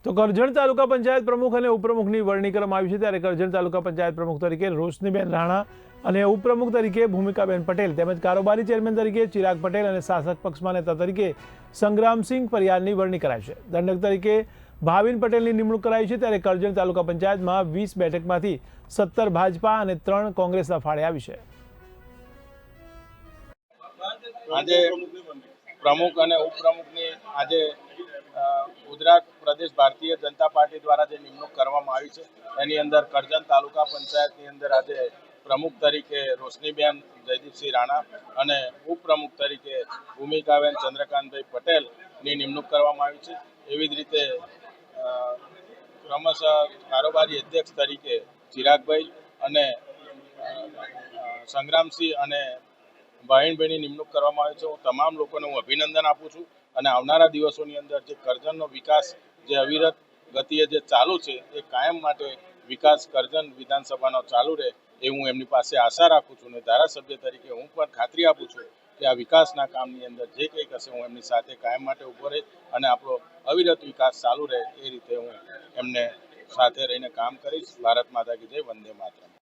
તો કરજણ તાલુકા પંચાયત પ્રમુખ અને ઉપપ્રમુખની વરણી કરવામાં આવી છે। ત્યારે કરજણ તાલુકા પંચાયત પ્રમુખ તરીકે રોશનીબેન રાણા અને ઉપપ્રમુખ તરીકે ભૂમિકાબેન પટેલ તેમજ કારોબારી ચેરમેન તરીકે ચિરાગ પટેલ અને શાસક પક્ષમાં નેતા તરીકે સંગ્રામસિંહ પરિયારની વરણી કરાઈ છે। દંડક તરીકે ભાવિન પટેલની નિમણૂક કરાઈ છે। ત્યારે કરજણ તાલુકા પંચાયતમાં 20 બેઠકમાંથી 17 ભાજપા અને 3 કોંગ્રેસના ફાળે આવી છે। આજે પ્રમુખ અને ઉપપ્રમુખની આજે ગુજરાત પ્રદેશ ભારતીય જનતા પાર્ટી દ્વારા જે નિમણૂક કરવામાં આવી છે એની અંદર કરજણ તાલુકા પંચાયતની અંદર આજે પ્રમુખ તરીકે રોશનીબેન જયદીપસિંહ રાણા અને ઉપપ્રમુખ તરીકે ભૂમિકાબેન ચંદ્રકાંતભાઈ પટેલની નિમણૂક કરવામાં આવી છે। એવી જ રીતે ક્રમશઃ કારોબારી અધ્યક્ષ તરીકે ચિરાગભાઈ અને સંગ્રામસિંહ અને ભાવિનભાઈની નિમણૂક કરવામાં આવી છે। હું તમામ લોકોને અભિનંદન આપું છું અને આવનારા દિવસોની અંદર જે કરજણનો વિકાસ જે અવિરત ગતિએ જે ચાલુ છે એ કાયમ માટે વિકાસ કરજણ વિધાનસભાનો ચાલુ રહે એ હું એમની પાસે આશા રાખું છું અને ધારાસભ્ય તરીકે હું પણ ખાતરી આપું છું કે આ વિકાસના કામની અંદર જે કંઈક હશે હું એમની સાથે કાયમ માટે ઊભો રહી અને આપણો અવિરત વિકાસ ચાલુ રહે એ રીતે હું એમને સાથે રહીને કામ કરીશ। ભારત માતા કી જય, વંદે માતરમ।